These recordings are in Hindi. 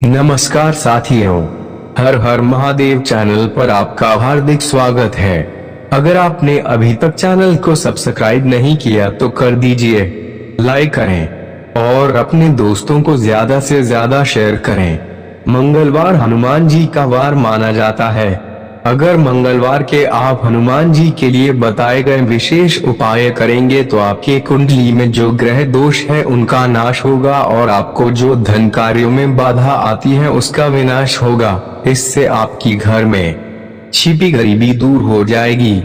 नमस्कार साथियों, हर हर महादेव चैनल पर आपका हार्दिक स्वागत है। अगर आपने अभी तक चैनल को सब्सक्राइब नहीं किया तो कर दीजिए, लाइक करें और अपने दोस्तों को ज्यादा से ज्यादा शेयर करें। मंगलवार हनुमान जी का वार माना जाता है। अगर मंगलवार के आप हनुमान जी के लिए बताए गए विशेष उपाय करेंगे तो आपके कुंडली में जो ग्रह दोष है उनका नाश होगा और आपको जो धन कार्यों में बाधा आती है उसका विनाश होगा। इससे आपकी घर में छिपी गरीबी दूर हो जाएगी।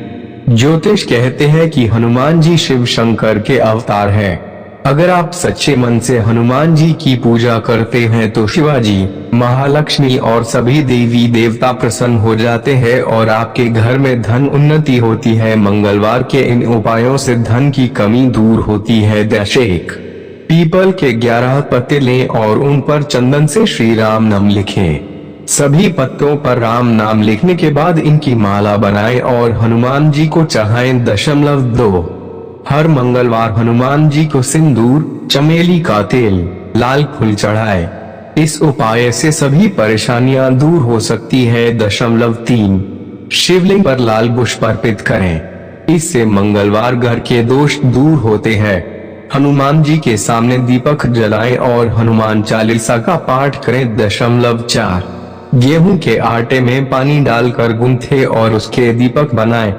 ज्योतिष कहते हैं कि हनुमान जी शिव शंकर के अवतार हैं। अगर आप सच्चे मन से हनुमान जी की पूजा करते हैं तो शिवाजी, महालक्ष्मी और सभी देवी देवता प्रसन्न हो जाते हैं और आपके घर में धन उन्नति होती है। मंगलवार के इन उपायों से धन की कमी दूर होती है। दशेक पीपल के 11 पत्ते लें और उन पर चंदन से श्री राम नाम लिखें। सभी पत्तों पर राम नाम लिखने के बाद इनकी माला बनाएं और हनुमान जी को चढ़ाएं। 2 हर मंगलवार हनुमान जी को सिंदूर, चमेली का तेल, लाल फूल चढ़ाएं। इस उपाय से सभी परेशानियां दूर हो सकती है। 3 शिवलिंग पर लाल पुष्प अर्पित करें। इससे मंगलवार घर के दोष दूर होते हैं। हनुमान जी के सामने दीपक जलाएं और हनुमान चालीसा का पाठ करें। 4 गेहूं के आटे में पानी डालकर गूंथे और उसके दीपक बनाएं।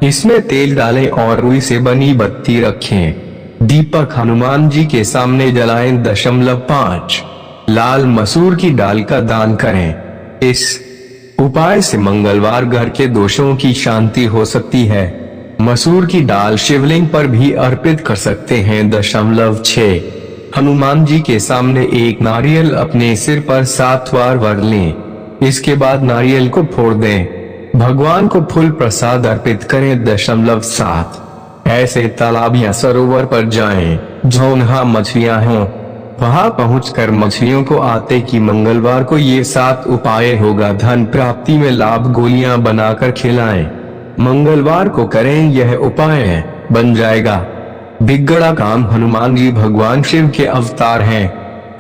इसमें तेल डालें और रुई से बनी बत्ती रखें। दीपक हनुमान जी के सामने जलाएं। 5 लाल मसूर की दाल का दान करें। इस उपाय से मंगलवार घर के दोषों की शांति हो सकती है। मसूर की दाल शिवलिंग पर भी अर्पित कर सकते हैं। 6 हनुमान जी के सामने एक नारियल अपने सिर पर 7 बार रख लें। इसके बाद नारियल को फोड़ दें। भगवान को फूल प्रसाद अर्पित करें। 7 ऐसे तालाब या सरोवर पर जाएं जहाँ मछलियां हों। वहां पहुंचकर मछलियों को आते कि मंगलवार को ये 7 उपाय होगा। धन प्राप्ति में लाभ गोलियां बनाकर खिलाएं। मंगलवार को करें यह उपाय, बन जाएगा बिगड़ा काम। हनुमान जी भगवान शिव के अवतार हैं।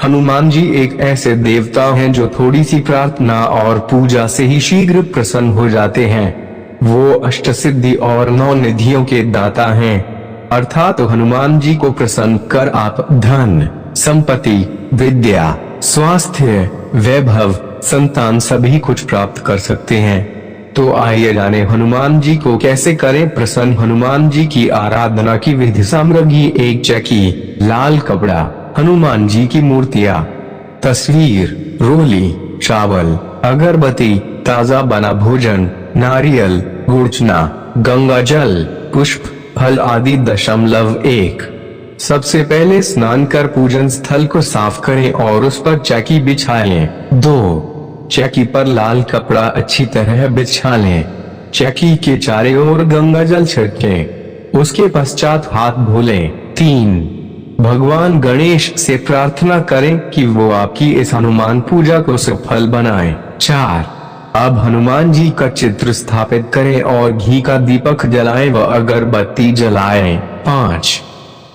हनुमान जी एक ऐसे देवता हैं जो थोड़ी सी प्रार्थना और पूजा से ही शीघ्र प्रसन्न हो जाते हैं। वो अष्ट सिद्धि और 9 निधियों के दाता हैं। अर्थात हनुमान जी को प्रसन्न कर आप धन, संपत्ति, विद्या, स्वास्थ्य, वैभव, संतान सभी कुछ प्राप्त कर सकते हैं। तो आइए जाने हनुमान जी को कैसे करें प्रसन्न। हनुमान जी की आराधना की विधि सामग्री: 1 चक्की, लाल कपड़ा, हनुमान जी की मूर्तियां, तस्वीर, रोली, चावल, अगरबत्ती, ताजा बना भोजन, नारियल, गुड़चना, गंगा जल, पुष्प, फल आदि। 1 सबसे पहले स्नान कर पूजन स्थल को साफ करें और उस पर चक्की बिछाएं। 2 चक्की पर लाल कपड़ा अच्छी तरह बिछा लें। चक्की के चारों ओर गंगा जल छिड़कें। उसके पश्चात हाथ धोलें। 3 भगवान गणेश से प्रार्थना करें कि वो आपकी इस हनुमान पूजा को सफल बनाएं। 4 अब हनुमान जी का चित्र स्थापित करें और घी का दीपक जलाएं व अगरबत्ती जलाएं। 5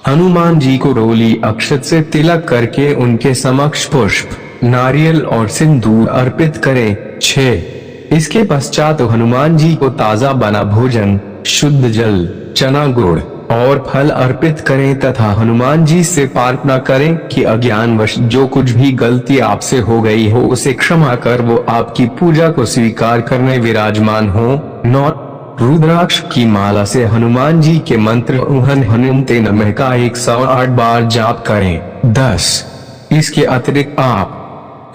हनुमान जी को रोली अक्षत से तिलक करके उनके समक्ष पुष्प, नारियल और सिंदूर अर्पित करें। 6 इसके पश्चात हनुमान जी को ताजा बना भोजन, शुद्ध जल, चना गुड़ और फल अर्पित करें तथा हनुमान जी से प्रार्थना करें कि अज्ञानवश जो कुछ भी गलती आपसे हो गई हो उसे क्षमा कर वो आपकी पूजा को स्वीकार करने विराजमान हो। 9 रुद्राक्ष की माला से हनुमान जी के मंत्र उहन हनुमते नमः का 108 बार जाप करें। 10 इसके अतिरिक्त आप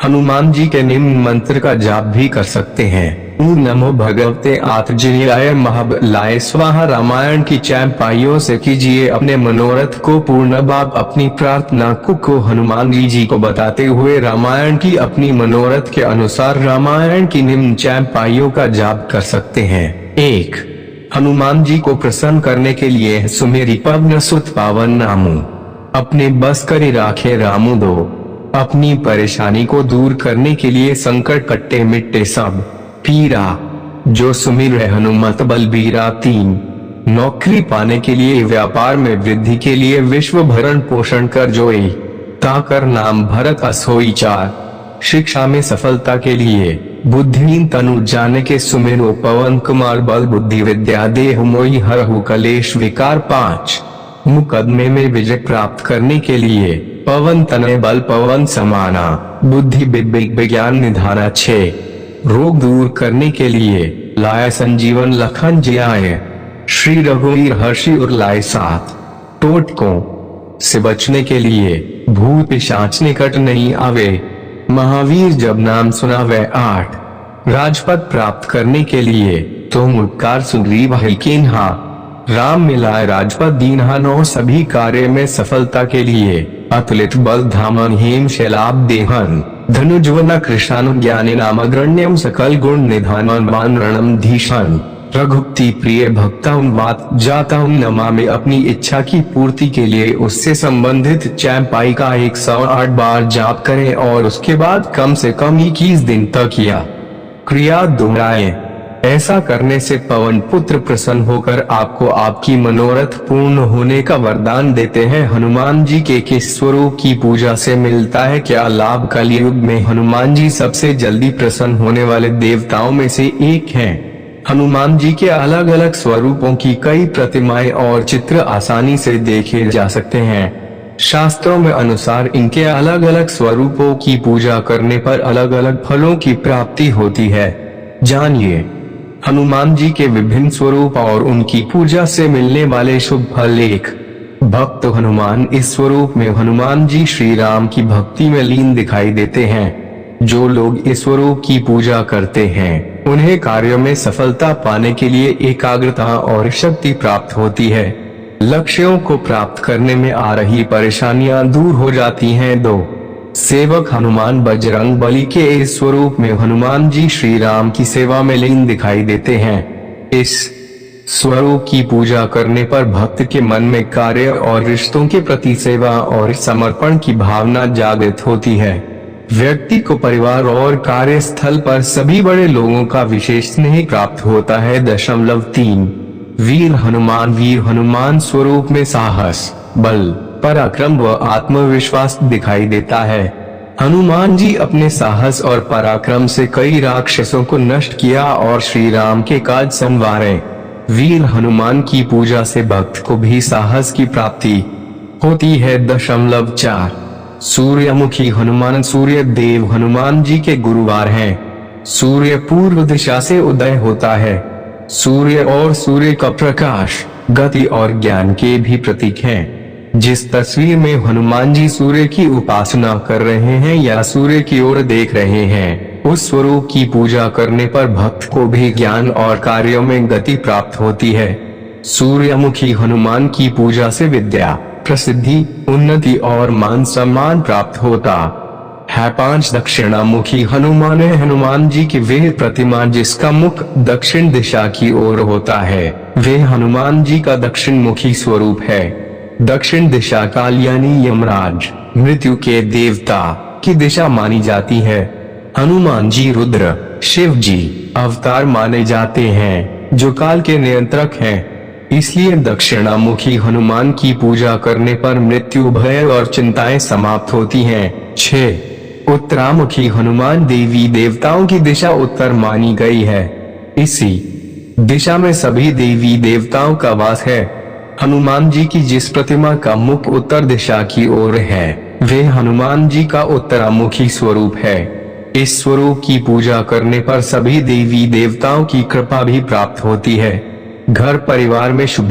हनुमान जी के निम्न मंत्र का जाप भी कर सकते हैं: ओम नमो भगवते आत्रेयाय महाबलाय स्वाहा। रामायण की चैपाइयों से कीजिए अपने मनोरथ को पूर्ण। बाप अपनी प्रार्थना को हनुमान जी को बताते हुए रामायण की अपनी मनोरथ के अनुसार रामायण की निम्न चैपाइयों का जाप कर सकते हैं। 1 हनुमान जी को प्रसन्न करने के लिए सुमेरी पवन सुत पावन नामू अपने बस करे राखे रामू। 2 अपनी परेशानी को दूर करने के लिए संकट कट्टे मिट्टे सब पीरा जो सुमिर हनुमत बलबीरा। 3 नौकरी पाने के लिए, व्यापार में वृद्धि के लिए विश्व भरण पोषण कर जोई ताकर नाम भरत असोई। 4 शिक्षा में सफलता के लिए बुद्धिहीन तनु जाने के सुमेरो पवन कुमार बल बुद्धि विद्या देह मोहि हरहु कलेश विकार 5 मुकदमे में विजय प्राप्त करने के लिए पवन तनय बल पवन समाना बुद्धि विवेक विज्ञान निधाना 6 रोग दूर करने के लिए लाया संजीवन लखन जियाए श्री रघुवीर हर्षि और लाए 7 टोटकों से बचने के लिए भूत पिशाच निकट नहीं आवे महावीर जब नाम सुना वह 8 राजपद प्राप्त करने के लिए तुम उपकार सुग्रीव हरिकेन्हा राम मिलाए राजपद दीन्हा 9 सभी कार्य में सफलता के लिए अतुलित बल धामन हेम शैलाभ देहन धनुज्वना कृष्णानु ज्ञानी नाम अग्रण्यम सकल गुण निधानम मान रणम धीशन रघुपति प्रिय भक्ता मात जाता हूँ नमामि अपनी इच्छा की पूर्ति के लिए उससे संबंधित चैम्पाई का 108 बार जाप करें और उसके बाद कम से कम 21 दिन तक किया क्रिया दोहराएं। ऐसा करने से पवन पुत्र प्रसन्न होकर आपको आपकी मनोरथ पूर्ण होने का वरदान देते हैं। हनुमान जी के किस स्वरूप की पूजा से मिलता है क्या लाभ? कलयुग में हनुमान जी सबसे जल्दी प्रसन्न होने वाले देवताओं में से एक हैं। हनुमान जी के अलग अलग स्वरूपों की कई प्रतिमाएं और चित्र आसानी से देखे जा सकते हैं। शास्त्रों में अनुसार इनके अलग अलग स्वरूपों की पूजा करने पर अलग अलग फलों की प्राप्ति होती है। जानिए हनुमान जी के विभिन्न स्वरूप और उनकी पूजा से मिलने वाले शुभ फल। 1 भक्त हनुमान इस स्वरूप में हनुमान जी श्री राम की भक्ति में लीन दिखाई देते हैं। जो लोग इस स्वरूप की पूजा करते हैं उन्हें कार्यों में सफलता पाने के लिए एकाग्रता और शक्ति प्राप्त होती है। लक्ष्यों को प्राप्त करने में आ रही परेशानियां दूर हो जाती हैं। 2 सेवक हनुमान बजरंग बली के इस स्वरूप में हनुमान जी श्री राम की सेवा में लीन दिखाई देते हैं। इस स्वरूप की पूजा करने पर भक्त के मन में कार्य और रिश्तों के प्रति सेवा और समर्पण की भावना जागृत होती है। व्यक्ति को परिवार और कार्यस्थल पर सभी बड़े लोगों का विशेष स्नेह प्राप्त होता है। 3 वीर हनुमान स्वरूप में साहस बल पराक्रम व आत्मविश्वास दिखाई देता है। हनुमान जी अपने साहस और पराक्रम से कई राक्षसों को नष्ट किया और श्री राम के काज संवारे। वीर हनुमान की पूजा से भक्त को भी साहस की प्राप्ति होती है। 4 सूर्यमुखी हनुमान सूर्य देव हनुमान जी के गुरुवार हैं। सूर्य पूर्व दिशा से उदय होता है। सूर्य और सूर्य का प्रकाश गति और ज्ञान के भी प्रतीक हैं। जिस तस्वीर में हनुमान जी सूर्य की उपासना कर रहे हैं या सूर्य की ओर देख रहे हैं उस स्वरूप की पूजा करने पर भक्त को भी ज्ञान और कार्यों में गति प्राप्त होती है। सूर्यमुखी हनुमान की पूजा से विद्या प्रसिद्धि उन्नति और मान सम्मान प्राप्त होता है। 5 दक्षिणामुखी हनुमान है हनुमान जी की वे प्रतिमा जिसका मुख दक्षिण दिशा की ओर होता है वे हनुमान जी का दक्षिण मुखी स्वरूप है। दक्षिण दिशा काल यानी यमराज मृत्यु के देवता की दिशा मानी जाती है। हनुमान जी रुद्र शिव जी अवतार माने जाते हैं जो काल के नियंत्रक हैं। इसलिए दक्षिणामुखी हनुमान की पूजा करने पर मृत्यु भय और चिंताएं समाप्त होती हैं। 6 उत्तरामुखी हनुमान देवी देवताओं की दिशा उत्तर मानी गई है। इसी दिशा में सभी देवी देवताओं का वास है। हनुमान जी की जिस प्रतिमा का मुख उत्तर दिशा की ओर है वे हनुमान जी का उत्तरामुखी स्वरूप है। इस स्वरूप की पूजा करने पर सभी देवी देवताओं की कृपा भी प्राप्त होती है। घर परिवार में शुभ